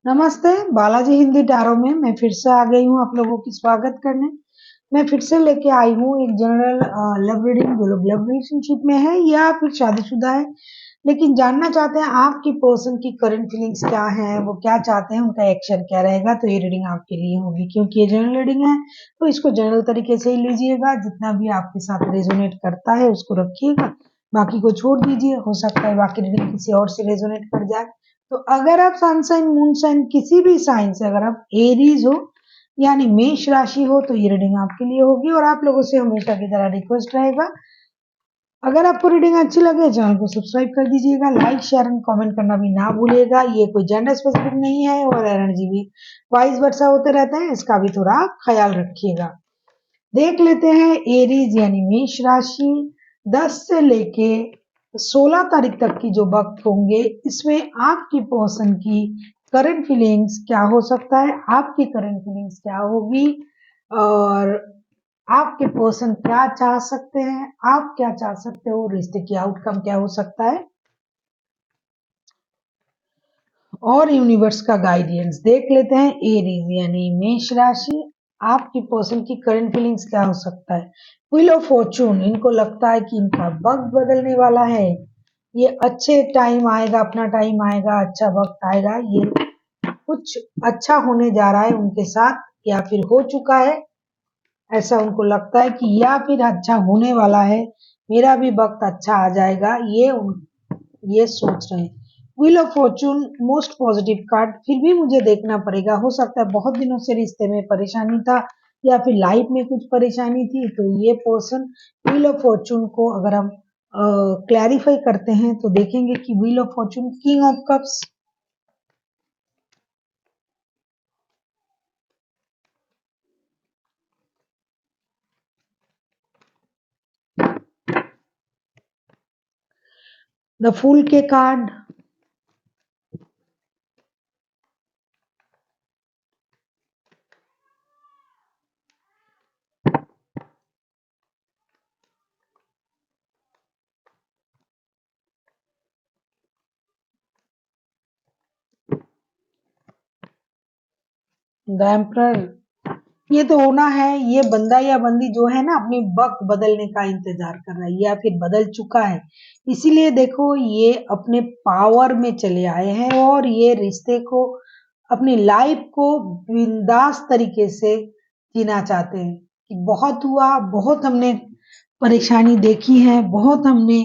नमस्ते, बालाजी हिंदी टैरो में मैं फिर से आ गई हूँ आप लोगों की स्वागत करने। मैं फिर से लेके आई हूँ एक जनरल लव रीडिंग। जो लोग लव रिलेशनशिप में है या फिर शादीशुदा है लेकिन जानना चाहते हैं आपकी पर्सन की करंट फीलिंग्स क्या है, वो क्या चाहते हैं, उनका एक्शन क्या रहेगा, तो ये रीडिंग आपके लिए होगी। क्योंकि ये जनरल रीडिंग है तो इसको जनरल तरीके से ही लीजिएगा। जितना भी आपके साथ रेजोनेट करता है उसको रखिएगा, बाकी को छोड़ दीजिए। हो सकता है बाकी रीडिंग किसी और से रेजोनेट कर जाए। तो अगर आप सन साइन, मून साइन, किसी भी साइन से अगर आप एरीज हो यानी मेष राशि हो तो ये रीडिंग आपके लिए होगी। और आप लोगों से हमेशा की तरह रिक्वेस्ट रहेगा, अगर आपको रीडिंग अच्छी लगे चैनल को सब्सक्राइब कर दीजिएगा, लाइक शेयर एंड कमेंट करना भी ना भूलिएगा। ये कोई जेंडर स्पेसिफिक नहीं है और एनर्जी भी वाइस वर्सा होते रहते हैं, इसका भी थोड़ा ख्याल रखिएगा। देख लेते हैं एरीज यानी मेष राशि 10 से लेके 16 तारीख तक की जो वक्त होंगे, इसमें आपकी पर्सन की करंट फीलिंग्स क्या हो सकता है, आपकी करंट फीलिंग्स क्या होगी और आपके पर्सन क्या चाह सकते हैं, आप क्या चाह सकते हो, रिश्ते की आउटकम क्या हो सकता है और यूनिवर्स का गाइडेंस देख लेते हैं। एरीज यानी मेष राशि, आपकी पर्सन की करंट फीलिंग्स क्या हो सकता है। व्हील ऑफ फॉर्चून, इनको लगता है कि इनका वक्त बदलने वाला है। ये अच्छे टाइम आएगा, अपना टाइम आएगा, अच्छा वक्त आएगा, ये कुछ अच्छा होने जा रहा है उनके साथ या फिर हो चुका है, ऐसा उनको लगता है कि या फिर अच्छा होने वाला है, मेरा भी वक्त अच्छा आ जाएगा, ये सोच रहे हैं। Wheel of Fortune most positive card, फिर भी मुझे देखना पड़ेगा। हो सकता है बहुत दिनों से रिश्ते में परेशानी था या फिर लाइफ में कुछ परेशानी थी, तो ये पर्सन व्हील ऑफ फॉर्चून को अगर हम क्लैरिफाई करते हैं तो देखेंगे कि wheel of fortune king of cups, the fool के कार्ड, द एम्परर। ये तो होना है, ये बंदा या बंदी जो है ना अपनी वक्त बदलने का इंतजार कर रहा है या फिर बदल चुका है। इसीलिए देखो ये अपने पावर में चले आए हैं और ये रिश्ते को, अपनी लाइफ को बिंदास तरीके से जीना चाहते हैं। कि बहुत हुआ, बहुत हमने परेशानी देखी है, बहुत हमने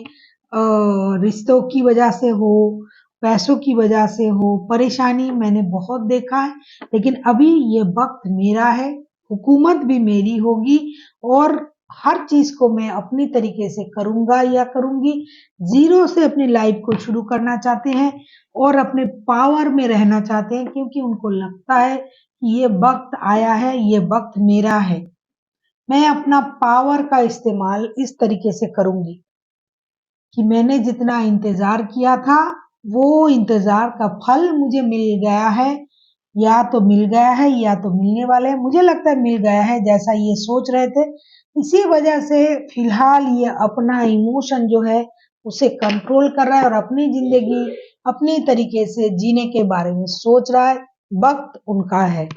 रिश्तों की वजह से हो, पैसों की वजह से हो, परेशानी मैंने बहुत देखा है। लेकिन अभी ये वक्त मेरा है, हुकूमत भी मेरी होगी और हर चीज को मैं अपनी तरीके से करूंगा या करूंगी। जीरो से अपनी लाइफ को शुरू करना चाहते हैं और अपने पावर में रहना चाहते हैं, क्योंकि उनको लगता है कि ये वक्त आया है, ये वक्त मेरा है, मैं अपना पावर का इस्तेमाल इस तरीके से करूंगी कि मैंने जितना इंतजार किया था वो इंतजार का फल मुझे मिल गया है, या तो मिल गया है या तो मिलने वाला है। मुझे लगता है मिल गया है, जैसा ये सोच रहे थे। इसी वजह से फिलहाल ये अपना इमोशन जो है उसे कंट्रोल कर रहा है और अपनी जिंदगी अपनी तरीके से जीने के बारे में सोच रहा है। वक्त उनका है।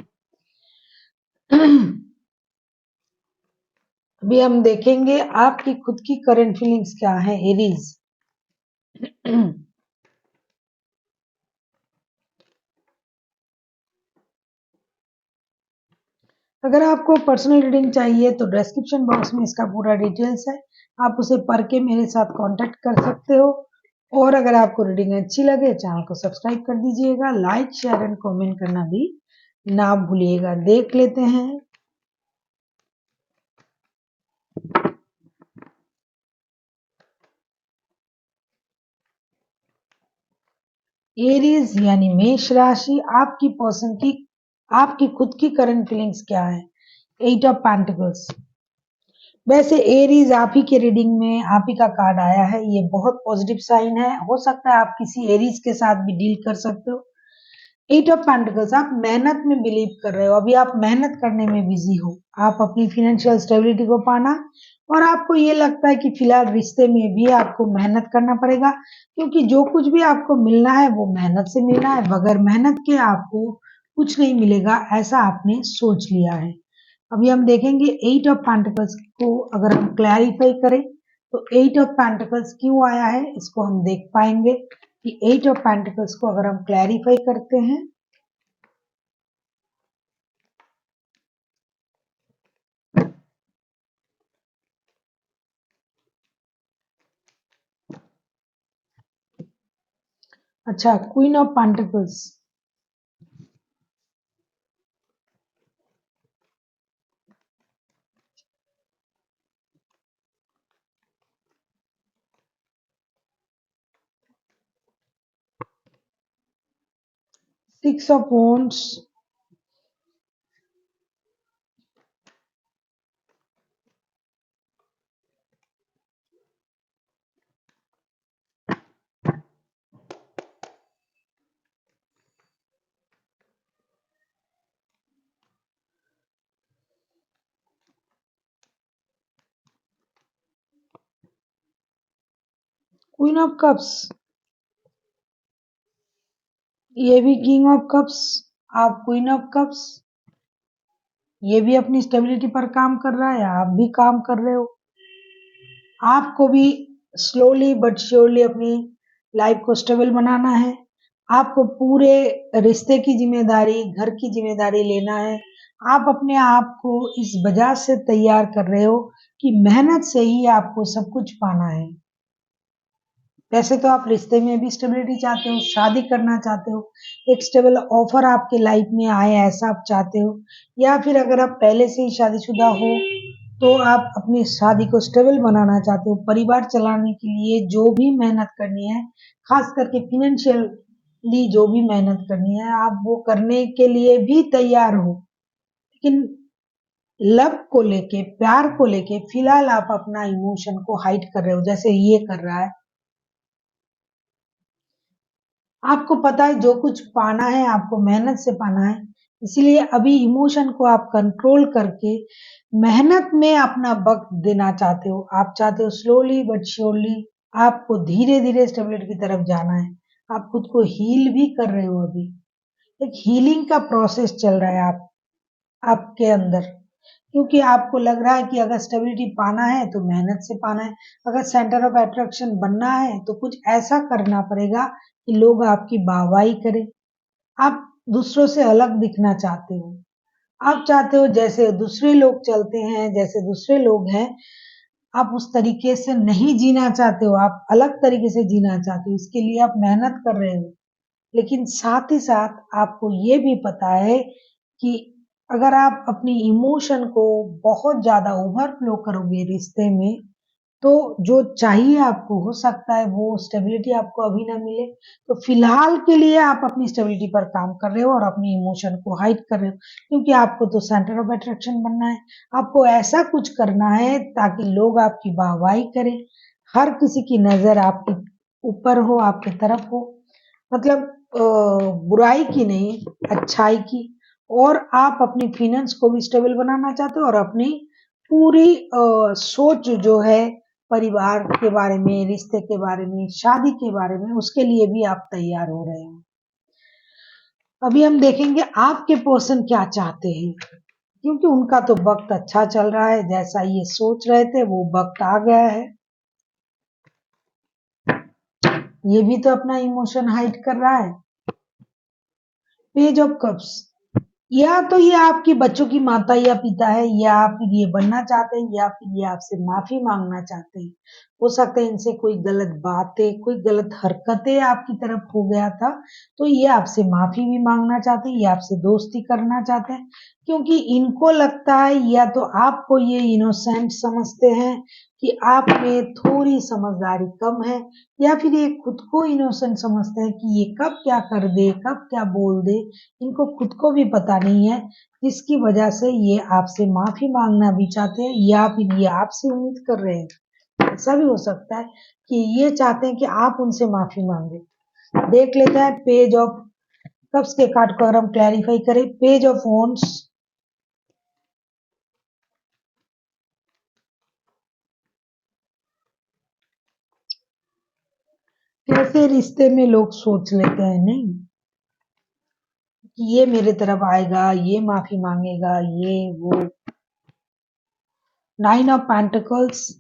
अभी हम देखेंगे आपकी खुद की करंट फीलिंग्स क्या है एरीज। अगर आपको पर्सनल रीडिंग चाहिए तो डिस्क्रिप्शन बॉक्स में इसका पूरा डिटेल्स है, आप उसे पढ़ के मेरे साथ कांटेक्ट कर सकते हो। और अगर आपको रीडिंग अच्छी लगे चैनल को सब्सक्राइब कर दीजिएगा, लाइक शेयर एंड कमेंट करना भी ना भूलिएगा। देख लेते हैं एरीज यानी मेष राशि, आपकी पर्सन की, आपकी खुद की करंट फीलिंग्स क्या है। 8 ऑफ पेंटिकल्स। वैसे एरीज आप ही के रीडिंग में आप ही का कार्ड आया है, ये बहुत पॉजिटिव साइन है। हो सकता है आप किसी एरीज के साथ भी डील कर सकते हो। एट ऑफ पेंटिकल्स, आप मेहनत में बिलीव कर रहे हो, अभी आप मेहनत करने में बिजी हो, आप अपनी फाइनेंशियल स्टेबिलिटी को पाना, और आपको ये लगता है कि फिलहाल रिश्ते में भी आपको मेहनत करना पड़ेगा, क्योंकि जो कुछ भी आपको मिलना है वो मेहनत से मिलना है, बगैर मेहनत के आपको कुछ नहीं मिलेगा, ऐसा आपने सोच लिया है। अभी हम देखेंगे एट ऑफ पेंटिकल्स को अगर हम क्लैरिफाई करें तो एट ऑफ पेंटिकल्स क्यों आया है इसको हम देख पाएंगे कि एट ऑफ पेंटिकल्स को अगर हम क्लैरिफाई करते हैं। अच्छा, queen of pentacles, 6 of wands, queen of cups, ये भी किंग ऑफ कप्स, आप क्वीन ऑफ कप्स, ये भी अपनी स्टेबिलिटी पर काम कर रहा है, आप भी काम कर रहे हो, आपको भी स्लोली बट श्योरली अपनी लाइफ को स्टेबल बनाना है, आपको पूरे रिश्ते की जिम्मेदारी, घर की जिम्मेदारी लेना है, आप अपने आप को इस वजह से तैयार कर रहे हो कि मेहनत से ही आपको सब कुछ पाना है। वैसे तो आप रिश्ते में भी स्टेबिलिटी चाहते हो, शादी करना चाहते हो, एक स्टेबल ऑफर आपके लाइफ में आए ऐसा आप चाहते हो, या फिर अगर आप पहले से ही शादीशुदा हो तो आप अपनी शादी को स्टेबल बनाना चाहते हो, परिवार चलाने के लिए जो भी मेहनत करनी है, खास करके फिनेंशियली जो भी मेहनत करनी है आप वो करने के लिए भी तैयार हो, लेकिन लव को लेके, प्यार को लेके फिलहाल आप अपना इमोशन को हाइड कर रहे हो, जैसे ये कर रहा है। आपको पता है जो कुछ पाना है आपको मेहनत से पाना है, इसीलिए अभी इमोशन को आप कंट्रोल करके मेहनत में अपना वक्त देना चाहते हो, आप चाहते हो स्लोली बट श्योरली आपको धीरे धीरे स्टेबिलिटी की तरफ जाना है, आप खुद को हील भी कर रहे हो, अभी एक हीलिंग का प्रोसेस चल रहा है आपके अंदर, क्योंकि आपको लग रहा है कि अगर स्टेबिलिटी पाना है तो मेहनत से पाना है, अगर सेंटर ऑफ अट्रैक्शन बनना है तो कुछ ऐसा करना पड़ेगा कि लोग आपकी वाहवाही करें, आप दूसरों से अलग दिखना चाहते हो, आप चाहते हो जैसे दूसरे लोग चलते हैं, जैसे दूसरे लोग हैं, आप उस तरीके से नहीं जीना चाहते हो, आप अलग तरीके से जीना चाहते हो, इसके लिए आप मेहनत कर रहे हो, लेकिन साथ ही साथ आपको ये भी पता है कि अगर आप अपनी इमोशन को बहुत ज़्यादा ओवरफ्लो करोगे रिश्ते में, तो जो चाहिए आपको हो सकता है वो स्टेबिलिटी आपको अभी ना मिले। तो फिलहाल के लिए आप अपनी स्टेबिलिटी पर काम कर रहे हो और अपनी इमोशन को हाइड कर रहे हो, क्योंकि आपको तो सेंटर ऑफ अट्रैक्शन बनना है, आपको ऐसा कुछ करना है ताकि लोग आपकी वाहवाही करें, हर किसी की नज़र आपके ऊपर हो, आपकी तरफ हो, मतलब बुराई की नहीं, अच्छाई की, और आप अपनी फाइनेंस को भी स्टेबल बनाना चाहते हो और अपनी पूरी सोच जो है परिवार के बारे में, रिश्ते के बारे में, शादी के बारे में, उसके लिए भी आप तैयार हो रहे हैं। अभी हम देखेंगे आपके पर्सन क्या चाहते हैं, क्योंकि उनका तो वक्त अच्छा चल रहा है, जैसा ये सोच रहे थे वो वक्त आ गया है, ये भी तो अपना इमोशन हाइड कर रहा है। पेज ऑफ कप्स, या तो ये आपके बच्चों की माता या पिता है, या फिर ये बनना चाहते हैं, या फिर ये आपसे माफी मांगना चाहते हैं, हो सकता है इनसे कोई गलत बातें, कोई गलत हरकतें आपकी तरफ हो गया था, तो ये आपसे माफी भी मांगना चाहते हैं, ये आपसे दोस्ती करना चाहते हैं, क्योंकि इनको लगता है या तो आपको ये इनोसेंट समझते हैं कि आप में थोड़ी समझदारी कम है, या फिर ये खुद को इनोसेंट समझते हैं कि ये कब क्या कर दे, कब क्या बोल दे, इनको खुद को भी पता नहीं है, जिसकी वजह से ये आपसे माफी मांगना भी चाहते हैं, या फिर ये आपसे उम्मीद कर रहे हैं, ऐसा भी हो सकता है कि ये चाहते हैं कि आप उनसे माफी मांगे। देख लेते हैं पेज ऑफ कब्स के कार्ड को अगर हम क्लैरिफाई करें, पेज ऑफ वॉन्ड्स, कैसे रिश्ते में लोग सोच लेते हैं नहीं कि ये मेरे तरफ आएगा, ये माफी मांगेगा, ये वो। नाइन ऑफ पेंटिकल्स,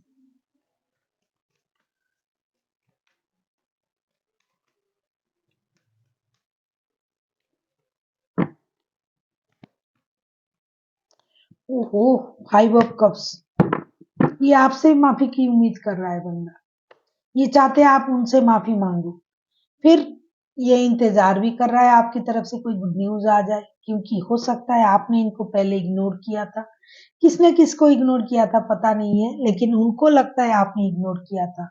ओहो, फाइव ऑफ कप्स। ये आपसे माफी की उम्मीद कर रहा है बंदा, ये चाहते हैं आप उनसे माफी मांगो, फिर ये इंतजार भी कर रहा है आपकी तरफ से कोई गुड न्यूज आ जाए, क्योंकि हो सकता है आपने इनको पहले इग्नोर किया था। किसने किसको इग्नोर किया था पता नहीं है, लेकिन उनको लगता है आपने इग्नोर किया था।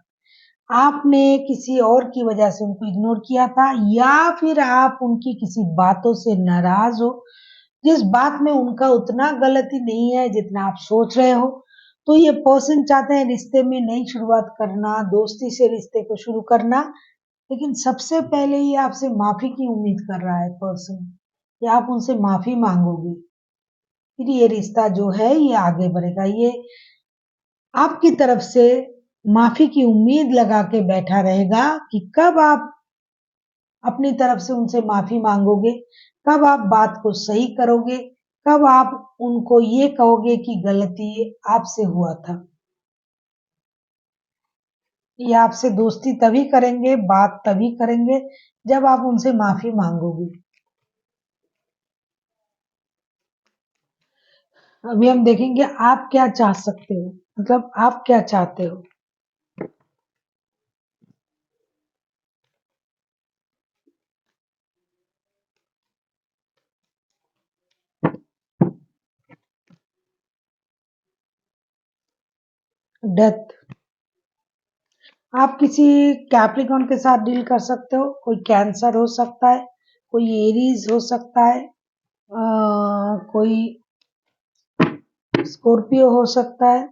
आपने किसी और की वजह से उनको इग्नोर किया था, या फिर आप उनकी किसी बातों से नाराज हो, जिस बात में उनका उतना गलती नहीं है जितना आप सोच रहे हो। तो ये पर्सन चाहते हैं रिश्ते में नई शुरुआत करना, दोस्ती से रिश्ते को शुरू करना, लेकिन सबसे पहले ये आपसे माफी की उम्मीद कर रहा है पर्सन, कि आप उनसे माफी मांगोगे, फिर ये रिश्ता जो है ये आगे बढ़ेगा। ये आपकी तरफ से माफी की उम्मीद लगा के बैठा रहेगा कि कब आप अपनी तरफ से उनसे माफी मांगोगे, कब आप बात को सही करोगे, कब आप उनको ये कहोगे कि गलती आपसे हुआ था। ये आपसे दोस्ती तभी करेंगे, बात तभी करेंगे जब आप उनसे माफी मांगोगे। अभी हम देखेंगे आप क्या चाह सकते हो, मतलब आप क्या चाहते हो। डेथ। आप किसी कैप्रिकॉन के साथ डील कर सकते हो, कोई कैंसर हो सकता है, कोई एरीज हो सकता है, कोई स्कॉर्पियो हो सकता है।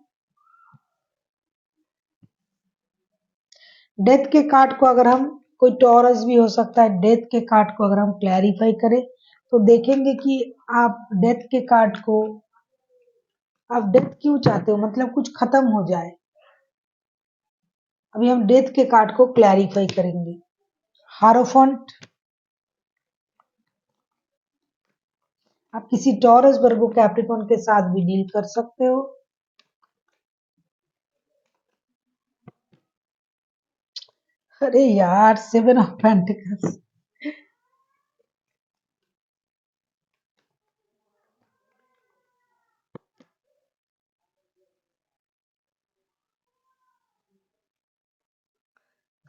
डेथ के कार्ड को अगर हम, कोई टॉरस भी हो सकता है, डेथ के कार्ड को अगर हम क्लैरिफाई करें तो देखेंगे कि आप डेथ के कार्ड को, आप डेथ क्यों चाहते हो, मतलब कुछ खत्म हो जाए। अभी हम डेथ के कार्ड को क्लैरिफाई करेंगे। हारोफंट, आप किसी टॉरस वर्गो कैप्रिकॉन के साथ भी डील कर सकते हो। अरे यार, seven of pentacles.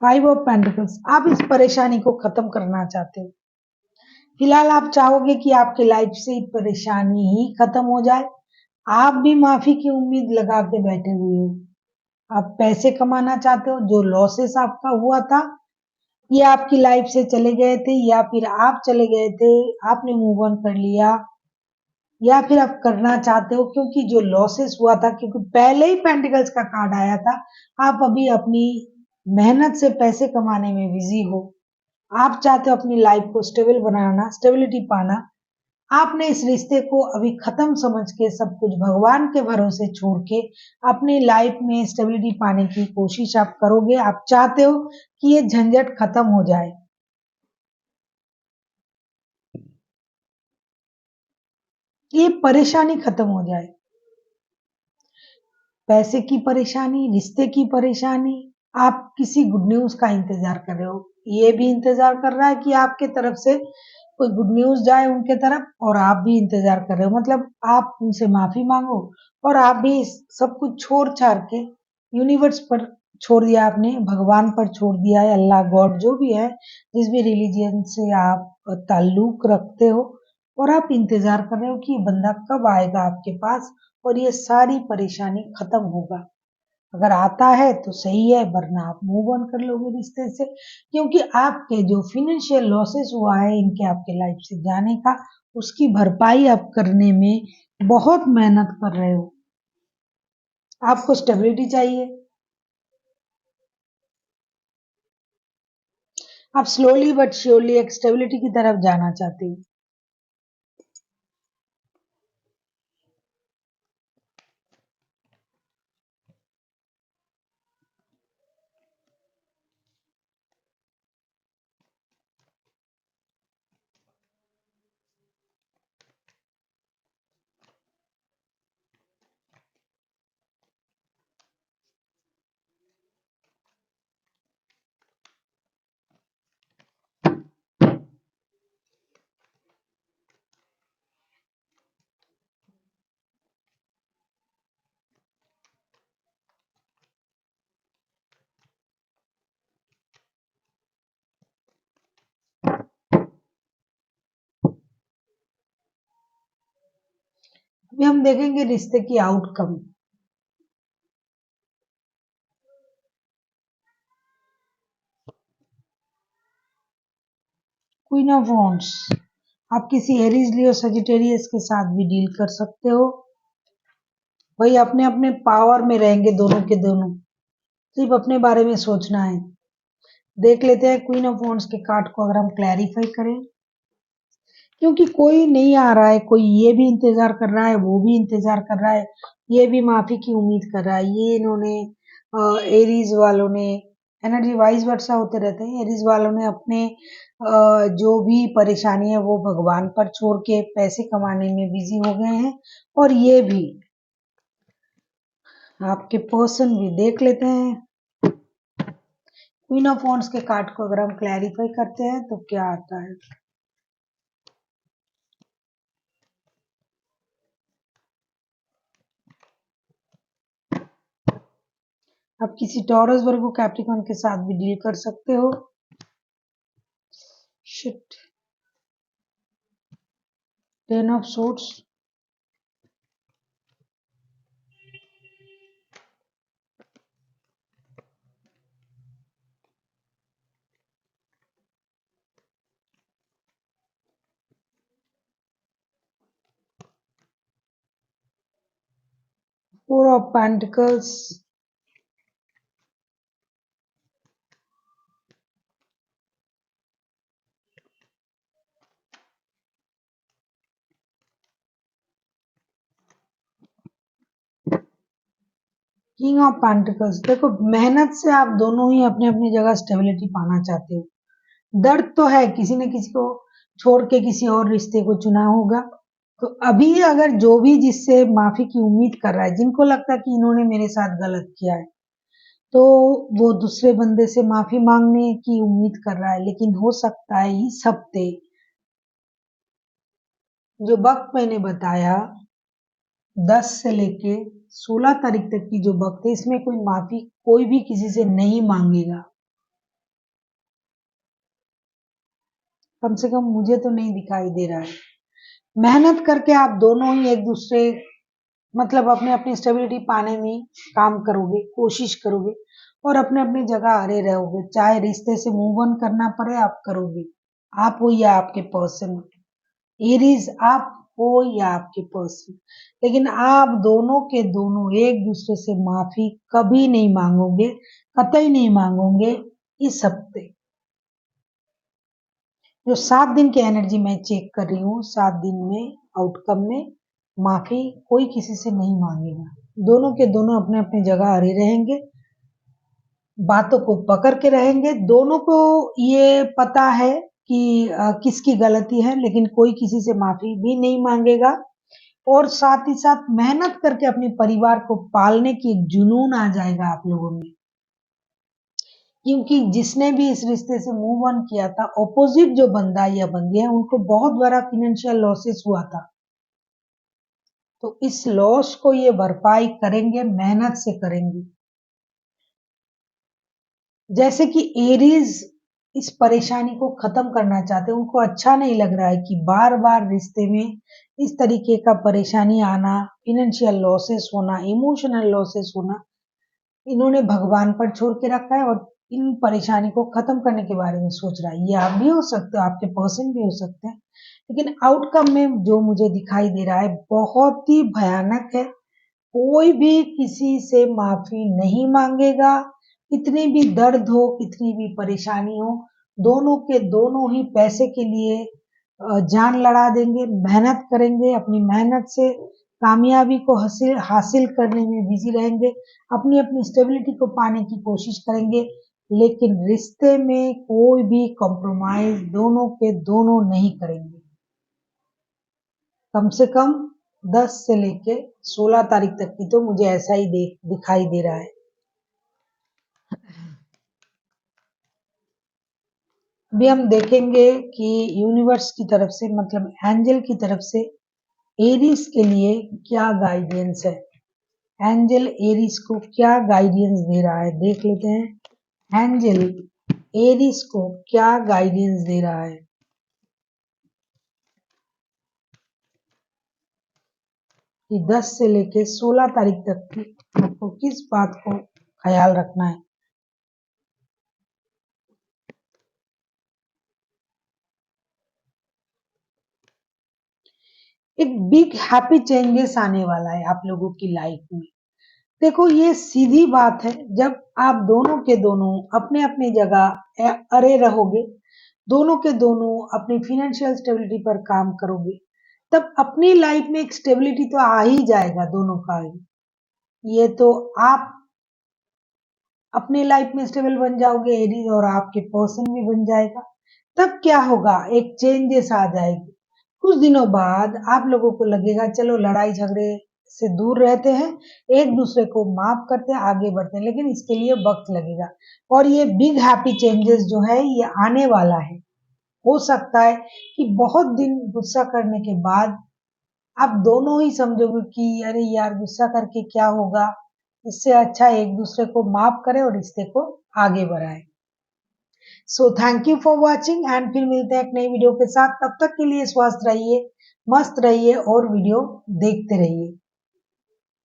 Five of pentacles, आप इस परेशानी को खत्म करना चाहते हो। फिलहाल आप चाहोगे कि आपकी लाइफ से परेशानी ही खत्म हो जाए। आप भी माफी की उम्मीद लगा के बैठे हुए हो। आप पैसे कमाना चाहते हो, जो लॉसेस आपका हुआ था ये आपकी लाइफ से चले गए थे, या फिर आप चले गए थे, आपने मूव ऑन कर लिया, या फिर आप करना चाहते हो क्योंकि जो लॉसेस हुआ था, क्योंकि पहले ही पेंटिकल्स का कार्ड आया था। आप अभी अपनी मेहनत से पैसे कमाने में बिजी हो। आप चाहते हो अपनी लाइफ को स्टेबल बनाना, स्टेबिलिटी पाना। आपने इस रिश्ते को अभी खत्म समझ के सब कुछ भगवान के भरोसे छोड़ के अपनी लाइफ में स्टेबिलिटी पाने की कोशिश आप करोगे। आप चाहते हो कि ये झंझट खत्म हो जाए, ये परेशानी खत्म हो जाए। पैसे की परेशानी, रिश्ते की परेशानी, आप किसी गुड न्यूज का इंतजार कर रहे हो। ये भी इंतजार कर रहा है कि आपके तरफ से कोई गुड न्यूज जाए उनके तरफ, और आप भी इंतजार कर रहे हो, मतलब आप उनसे माफी मांगो, और आप भी सब कुछ छोड़ छाड़ के यूनिवर्स पर छोड़ दिया, आपने भगवान पर छोड़ दिया है, अल्लाह गॉड जो भी है, जिस भी रिलीजियन से आप ताल्लुक रखते हो, और आप इंतजार कर रहे हो कि ये बंदा कब आएगा आपके पास और ये सारी परेशानी खत्म होगा। अगर आता है तो सही है, वरना आप मूव ऑन कर लोगे रिश्ते से, क्योंकि आपके जो फिनेंशियल लॉसेस हुआ है इनके आपके लाइफ से जाने का, उसकी भरपाई आप करने में बहुत मेहनत कर रहे हो। आपको स्टेबिलिटी चाहिए। आप स्लोली बट श्योरली एक स्टेबिलिटी की तरफ जाना चाहते हो। अभी हम देखेंगे रिश्ते की आउटकम। क्वीन ऑफ वॉन्ड्स, आप किसी एरीज लियो सजिटेरियस के साथ भी डील कर सकते हो। वही अपने अपने पावर में रहेंगे दोनों के दोनों, सिर्फ अपने बारे में सोचना है। देख लेते हैं क्वीन ऑफ वॉन्ड्स के कार्ड को अगर हम क्लैरिफाई करें, क्योंकि कोई नहीं आ रहा है, कोई ये भी इंतजार कर रहा है, वो भी इंतजार कर रहा है, ये भी माफी की उम्मीद कर रहा है। ये इन्होंने एरीज वालों ने, एनर्जी वाइज वर्षा होते रहते हैं, एरीज वालों ने अपने जो भी परेशानी है वो भगवान पर छोड़ के पैसे कमाने में बिजी हो गए हैं। और ये भी आपके पर्सन भी देख लेते हैं क्वीन ऑफ वॉन्ड्स के कार्ड को अगर हम क्लैरिफाई करते हैं तो क्या आता है। आप किसी टॉरस वर्गो कैप्रिकॉर्न के साथ भी डील कर सकते हो। Shit, ten of swords, 4 of Pentacles, king of pentacles. देखो, मेहनत से आप दोनों ही अपने अपनी जगह स्टेबिलिटी पाना चाहते हो। दर्द तो है, किसी न किसी को छोड़ के किसी और रिश्ते को चुना होगा। तो अभी अगर जो भी जिससे माफी की उम्मीद कर रहा है, जिनको लगता है कि इन्होंने मेरे साथ गलत किया है, तो वो दूसरे बंदे से माफी मांगने की उम्मीद कर रहा है। लेकिन हो सकता है इस हफ्ते जो वक्त मैंने बताया 10 से लेके 16 तारीख तक की जो वक्त है, इसमें कोई माफी कोई भी किसी से नहीं मांगेगा। कम से कम मुझे तो नहीं दिखाई दे रहा है। मेहनत करके आप दोनों ही एक दूसरे, मतलब अपने अपनी स्टेबिलिटी पाने में काम करोगे, कोशिश करोगे और अपने अपनी जगह अड़े रहोगे। चाहे रिश्ते से मूव ऑन करना पड़े, आप करोगे। आप हो या आपके पर्सन, एरीज आप हो या आपके पर्सन, लेकिन आप दोनों के दोनों एक दूसरे से माफी कभी नहीं मांगोगे, कतई नहीं मांगोगे इस हफ्ते। जो 7 दिन की एनर्जी मैं चेक कर रही हूँ, 7 दिन में आउटकम में माफी कोई किसी से नहीं मांगेगा। दोनों के दोनों अपने अपनी जगह अड़े रहेंगे, बातों को पकड़ के रहेंगे। दोनों को ये पता है कि किसकी गलती है, लेकिन कोई किसी से माफी भी नहीं मांगेगा। और साथ ही साथ मेहनत करके अपने परिवार को पालने की एक जुनून आ जाएगा आप लोगों में। क्योंकि जिसने भी इस रिश्ते से मूव ऑन किया था, ऑपोजिट जो बंदा या बंदी है, उनको बहुत बड़ा फाइनेंशियल लॉसेस हुआ था। तो इस लॉस को ये भरपाई करेंगे, मेहनत से करेंगे। जैसे कि एरीज इस परेशानी को खत्म करना चाहते हैं, उनको अच्छा नहीं लग रहा है कि बार बार रिश्ते में इस तरीके का परेशानी आना, फाइनेंशियल लॉसेस होना, इमोशनल लॉसेस होना। इन्होंने भगवान पर छोड़ के रखा है और इन परेशानी को खत्म करने के बारे में सोच रहा है। ये आप भी हो सकते हो, आपके पर्सन भी हो सकते हैं, लेकिन आउटकम में जो मुझे दिखाई दे रहा है बहुत ही भयानक है। कोई भी किसी से माफी नहीं मांगेगा, कितनी भी दर्द हो, कितनी भी परेशानी हो, दोनों के दोनों ही पैसे के लिए जान लड़ा देंगे, मेहनत करेंगे, अपनी मेहनत से कामयाबी को हासिल हासिल करने में बिजी रहेंगे, अपनी अपनी स्टेबिलिटी को पाने की कोशिश करेंगे, लेकिन रिश्ते में कोई भी कॉम्प्रोमाइज दोनों के दोनों नहीं करेंगे। कम से कम 10 से लेके 16 तारीख तक की तो मुझे ऐसा ही दिखाई दे रहा है। अभी हम देखेंगे कि यूनिवर्स की तरफ से मतलब एंजल की तरफ से एरीज के लिए क्या गाइडेंस है। एंजल एरीज को क्या गाइडेंस दे रहा है देख लेते हैं। एंजल एरीज को क्या गाइडेंस दे रहा है। कि 10 से लेके 16 तारीख तक की आपको किस बात को ख्याल रखना है। एक बिग हैप्पी चेंजेस आने वाला है आप लोगों की लाइफ में। देखो ये सीधी बात है, जब आप दोनों के दोनों अपने अपने जगह अरे रहोगे, दोनों के दोनों अपनी फाइनेंशियल स्टेबिलिटी पर काम करोगे, तब अपनी लाइफ में एक स्टेबिलिटी तो आ ही जाएगा दोनों का ही। ये तो आप अपनी लाइफ में स्टेबल बन जाओगे एरीज, और आपके पर्सन भी बन जाएगा। तब क्या होगा, एक चेंजेस आ जाएगी। कुछ दिनों बाद आप लोगों को लगेगा चलो लड़ाई झगड़े से दूर रहते हैं, एक दूसरे को माफ करते हैं, आगे बढ़ते हैं, लेकिन इसके लिए वक्त लगेगा। और ये बिग हैप्पी चेंजेस जो है ये आने वाला है। हो सकता है कि बहुत दिन गुस्सा करने के बाद आप दोनों ही समझोगे कि अरे यार गुस्सा करके क्या होगा, इससे अच्छा एक दूसरे को माफ करें और रिश्ते को आगे बढ़ाएं। So thank you for watching and फिर मिलते हैं एक नई वीडियो के साथ। तब तक के लिए स्वस्थ रहिए, मस्त रहिए और वीडियो देखते रहिए।